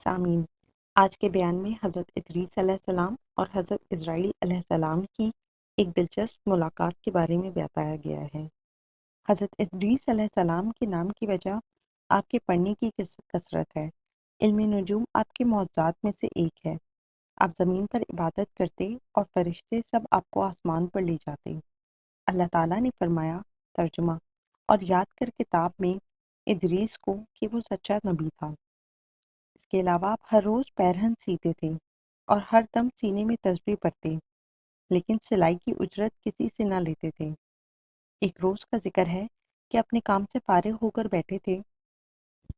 سامعین، آج کے بیان میں حضرت ادریس علیہ السلام اور حضرت اسرائیل علیہ السلام کی ایک دلچسپ ملاقات کے بارے میں بتایا گیا ہے۔ حضرت ادریس علیہ السلام کے نام کی وجہ آپ کے پڑھنے کی کثرت ہے۔ علم نجوم آپ کے معجزات میں سے ایک ہے۔ آپ زمین پر عبادت کرتے اور فرشتے سب آپ کو آسمان پر لے جاتے۔ اللہ تعالیٰ نے فرمایا، ترجمہ: اور یاد کر کتاب میں ادریس کو کہ وہ سچا نبی تھا۔ اس کے علاوہ آپ ہر روز پیرہن سیتے تھے اور ہر دم سینے میں تسبیح پڑھتے، لیکن سلائی کی اجرت کسی سے نہ لیتے تھے۔ ایک روز کا ذکر ہے کہ اپنے کام سے فارغ ہو کر بیٹھے تھے،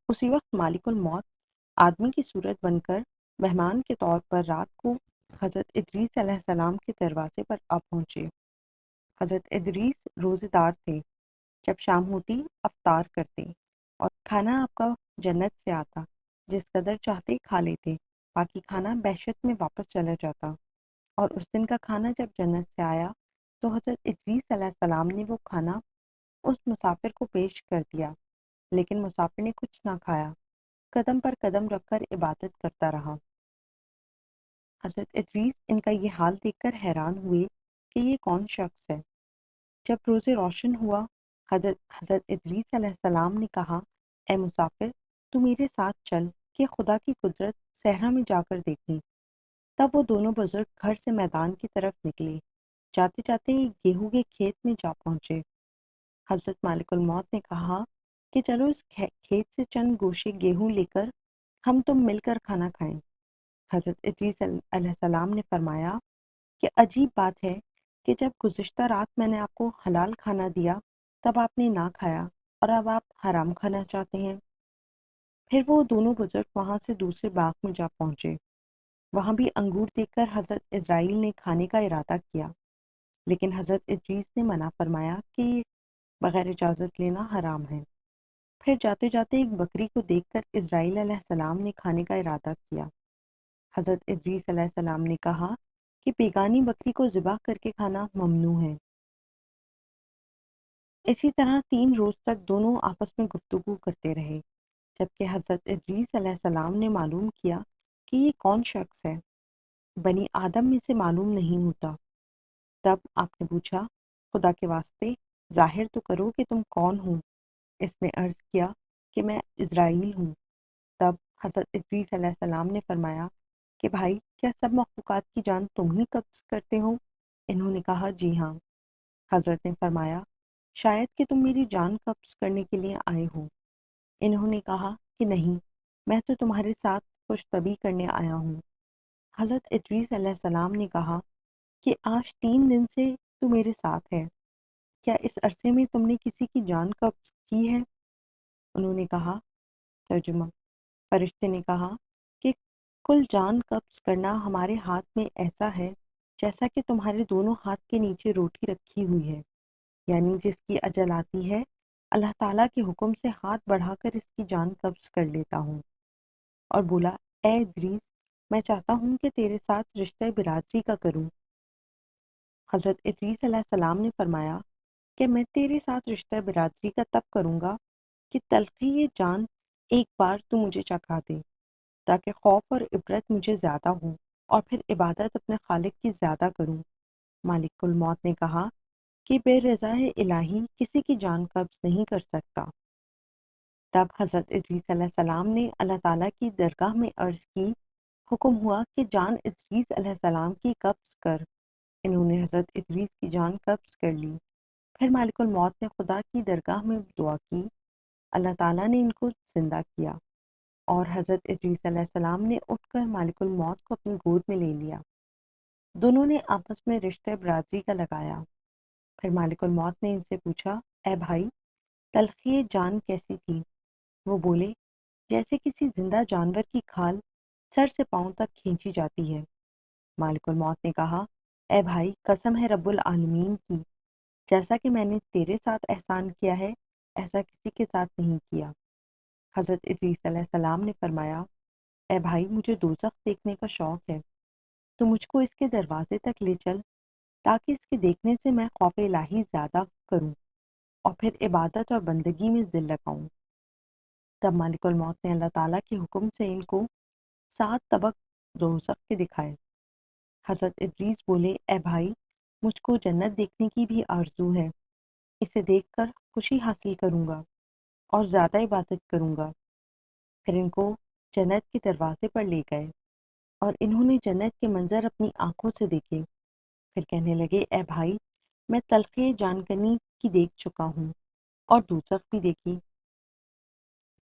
اسی وقت مالک الموت آدمی کی صورت بن کر مہمان کے طور پر رات کو حضرت ادریس علیہ السلام کے دروازے پر آ پہنچے۔ حضرت ادریس روزے دار تھے۔ جب شام ہوتی افطار کرتے اور کھانا آپ کا جنت سے آتا، جس قدر چاہتے کھا لیتے، باقی کھانا بحشت میں واپس چلا جاتا۔ اور اس دن کا کھانا جب جنت سے آیا تو حضرت ادریس علیہ السلام نے وہ کھانا اس مسافر کو پیش کر دیا، لیکن مسافر نے کچھ نہ کھایا، قدم پر قدم رکھ کر عبادت کرتا رہا۔ حضرت ادریس ان کا یہ حال دیکھ کر حیران ہوئے کہ یہ کون شخص ہے۔ جب روز روشن ہوا، حضرت ادریس علیہ السلام نے کہا، اے مسافر، تو میرے ساتھ چل کہ خدا کی قدرت صحرا میں جا کر دیکھیں۔ تب وہ دونوں بزرگ گھر سے میدان کی طرف نکلے۔ جاتے جاتے ایک گیہوں کے کھیت میں جا پہنچے۔ حضرت مالک الموت نے کہا کہ چلو اس کھیت سے چند گوشے گیہوں لے کر ہم تم مل کر کھانا کھائیں۔ حضرت ادریس علیہ السلام نے فرمایا کہ عجیب بات ہے کہ جب گزشتہ رات میں نے آپ کو حلال کھانا دیا تب آپ نے نہ کھایا، اور اب آپ حرام کھانا چاہتے ہیں۔ پھر وہ دونوں بزرگ وہاں سے دوسرے باغ میں جا پہنچے۔ وہاں بھی انگور دیکھ کر حضرت اسرائیل نے کھانے کا ارادہ کیا، لیکن حضرت ادریس نے منع فرمایا کہ بغیر اجازت لینا حرام ہے۔ پھر جاتے جاتے ایک بکری کو دیکھ کر اسرائیل علیہ السلام نے کھانے کا ارادہ کیا۔ حضرت ادریس علیہ السلام نے کہا کہ بیگانی بکری کو ذبح کر کے کھانا ممنوع ہے۔ اسی طرح 3 روز تک دونوں آپس میں گفتگو کرتے رہے، جبکہ حضرت ادریس علیہ السلام نے معلوم کیا کہ یہ کون شخص ہے، بنی آدم میں سے معلوم نہیں ہوتا۔ تب آپ نے پوچھا، خدا کے واسطے ظاہر تو کرو کہ تم کون ہو۔ اس نے عرض کیا کہ میں اسرائیل ہوں۔ تب حضرت ادریس علیہ السلام نے فرمایا کہ بھائی، کیا سب مخلوقات کی جان تم ہی قبض کرتے ہو؟ انہوں نے کہا، جی ہاں۔ حضرت نے فرمایا، شاید کہ تم میری جان قبض کرنے کے لیے آئے ہو۔ انہوں نے کہا کہ نہیں، میں تو تمہارے ساتھ خوش طبی کرنے آیا ہوں۔ حضرت ادریس علیہ السلام نے کہا کہ آج 3 دن سے تو میرے ساتھ ہے، کیا اس عرصے میں تم نے کسی کی جان قبض کی ہے؟ انہوں نے کہا، ترجمہ: فرشتے نے کہا کہ کل جان قبض کرنا ہمارے ہاتھ میں ایسا ہے جیسا کہ تمہارے دونوں ہاتھ کے نیچے روٹی رکھی ہوئی ہے، یعنی جس کی اجل آتی ہے اللہ تعالیٰ کے حکم سے ہاتھ بڑھا کر اس کی جان قبض کر لیتا ہوں۔ اور بولا، اے ادریس، میں چاہتا ہوں کہ تیرے ساتھ رشتہ برادری کا کروں۔ حضرت ادریس علیہ السلام نے فرمایا کہ میں تیرے ساتھ رشتہ برادری کا تب کروں گا کہ تلخی یہ جان ایک بار تو مجھے چکھا دے، تاکہ خوف اور عبرت مجھے زیادہ ہو اور پھر عبادت اپنے خالق کی زیادہ کروں۔ مالک الموت نے کہا کہ بے رضا الہی کسی کی جان قبض نہیں کر سکتا۔ تب حضرت ادریس علیہ السلام نے اللہ تعالیٰ کی درگاہ میں عرض کی، حکم ہوا کہ جان ادریس علیہ السلام کی قبض کر۔ انہوں نے حضرت ادریس کی جان قبض کر لی۔ پھر مالک الموت نے خدا کی درگاہ میں دعا کی، اللہ تعالیٰ نے ان کو زندہ کیا، اور حضرت ادریس علیہ السلام نے اٹھ کر مالک الموت کو اپنی گود میں لے لیا۔ دونوں نے آپس میں رشتہ برادری کا لگایا۔ پھر مالک الموت نے ان سے پوچھا، اے بھائی، تلخی جان کیسی تھی؟ وہ بولے، جیسے کسی زندہ جانور کی کھال سر سے پاؤں تک کھینچی جاتی ہے۔ مالک الموت نے کہا، اے بھائی، قسم ہے رب العالمین کی، جیسا کہ میں نے تیرے ساتھ احسان کیا ہے ایسا کسی کے ساتھ نہیں کیا۔ حضرت ادریس علیہ السلام نے فرمایا، اے بھائی، مجھے دوزخ دیکھنے کا شوق ہے، تو مجھ کو اس کے دروازے تک لے چل، تاکہ اس کے دیکھنے سے میں خوف الہی زیادہ کروں اور پھر عبادت اور بندگی میں دل لگاؤں۔ تب مالک الموت نے اللہ تعالیٰ کے حکم سے ان کو 7 طبق دوزخ کے دکھائے۔ حضرت ادریس بولے، اے بھائی، مجھ کو جنت دیکھنے کی بھی آرزو ہے، اسے دیکھ کر خوشی حاصل کروں گا اور زیادہ عبادت کروں گا۔ پھر ان کو جنت کے دروازے پر لے گئے اور انہوں نے جنت کے منظر اپنی آنکھوں سے دیکھے۔ پھر کہنے لگے، اے بھائی، میں تلخی جان کنی کی دیکھ چکا ہوں اور دوزخ بھی دیکھی،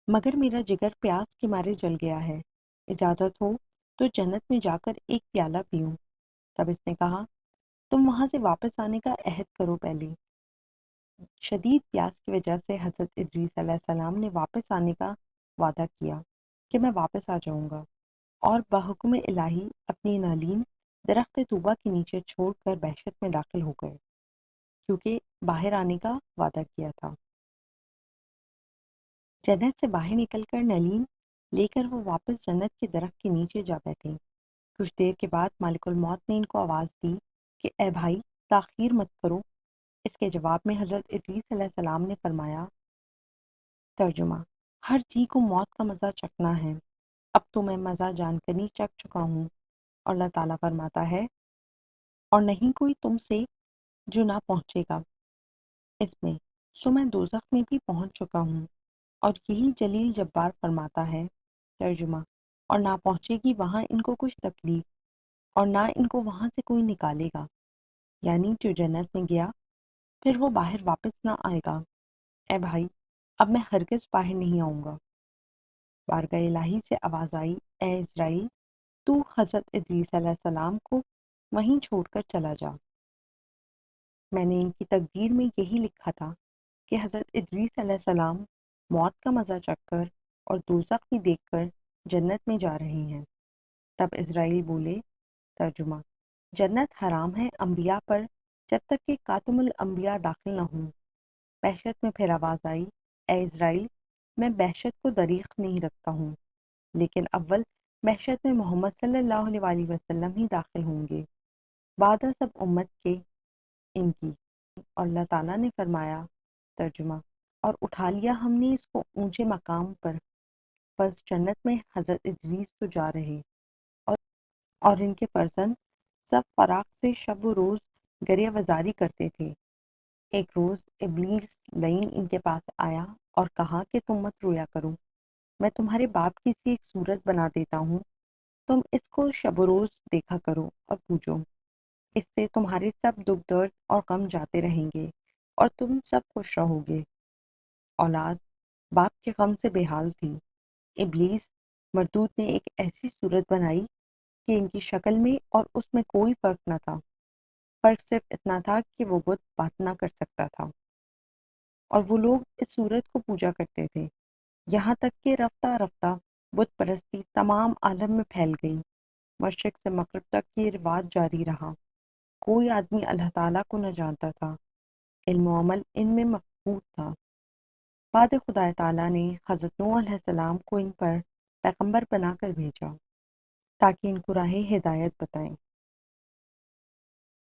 مگر میرا جگر پیاس کے مارے جل گیا ہے، اجازت ہو تو جنت میں جا کر ایک پیالہ پیوں۔ تب اس نے کہا، تم وہاں سے واپس آنے کا عہد کرو پہلے۔ شدید پیاس کی وجہ سے حضرت ادریس علیہ السلام نے واپس آنے کا وعدہ کیا کہ میں واپس آ جاؤں گا، اور بحکم الہی اپنی نالین درخت طوبہ کے نیچے چھوڑ کر بہشت میں داخل ہو گئے، کیونکہ باہر آنے کا وعدہ کیا تھا۔ جنت سے باہر نکل کر نالین لے کر وہ واپس جنت کے درخت کے نیچے جا بیٹھے۔ کچھ دیر کے بعد مالک الموت نے ان کو آواز دی کہ اے بھائی، تاخیر مت کرو۔ اس کے جواب میں حضرت ادریس علیہ السلام نے فرمایا، ترجمہ: ہر جی کو موت کا مزہ چکھنا ہے، اب تو میں مزہ جان کنی چکھ چکا ہوں۔ اور اللہ تعالیٰ فرماتا ہے، اور نہیں کوئی تم سے جو نہ پہنچے گا اس میں، سو میں دوزخ میں بھی پہنچ چکا ہوں۔ اور یہی جلیل جبار فرماتا ہے، ترجمہ: اور نہ پہنچے گی وہاں ان کو کچھ تکلیف، اور نہ ان کو وہاں سے کوئی نکالے گا، یعنی جو جنت میں گیا پھر وہ باہر واپس نہ آئے گا۔ اے بھائی، اب میں ہرگز باہر نہیں آؤں گا۔ بارگاہ الہی سے آواز آئی، اے اسرائیل، تو حضرت ادریس علیہ السلام کو وہیں چھوڑ کر چلا جا۔ میں نے ان کی تقدیر میں یہی لکھا تھا کہ حضرت ادریس علیہ السلام موت کا مزہ چکھ کر اور دوزخ بھی دیکھ کر جنت میں جا رہے ہیں۔ تب اسرائیل بولے، ترجمہ: جنت حرام ہے انبیاء پر جب تک کہ خاتم الانبیاء داخل نہ ہوں۔ بہشت میں پھر آواز آئی، اے اسرائیل، میں بہشت کو دریغ نہیں رکھتا ہوں، لیکن اول بہشت میں محمد صلی اللہ علیہ وسلم ہی داخل ہوں گے، بعد سب امت کے ان کی۔ اور اللہ تعالیٰ نے فرمایا، ترجمہ: اور اٹھا لیا ہم نے اس کو اونچے مقام پر، پس جنت میں حضرت ادریس تو جا رہے اور اور ان کے فرزند سب فراق سے شب و روز گریہ وزاری کرتے تھے۔ ایک روز ابلیس لعین ان کے پاس آیا اور کہا کہ تم مت رویا کرو، میں تمہارے باپ کی سی ایک صورت بنا دیتا ہوں، تم اس کو شب و روز دیکھا کرو اور پوجو، اس سے تمہارے سب دکھ درد اور غم جاتے رہیں گے اور تم سب خوش رہو گے۔ اولاد باپ کے غم سے بے حال تھی۔ ابلیس مردود نے ایک ایسی صورت بنائی کہ ان کی شکل میں اور اس میں کوئی فرق نہ تھا، فرق صرف اتنا تھا کہ وہ بت بات نہ کر سکتا تھا، اور وہ لوگ اس صورت کو پوجا کرتے تھے، یہاں تک کہ رفتہ رفتہ بت پرستی تمام عالم میں پھیل گئی۔ مشرق سے مغرب تک یہ رواج جاری رہا، کوئی آدمی اللہ تعالیٰ کو نہ جانتا تھا، علم و عمل ان میں مفقود تھا۔ بعد خدا تعالیٰ نے حضرت نوح علیہ السلام کو ان پر پیغمبر بنا کر بھیجا تاکہ ان کو راہ ہدایت بتائیں۔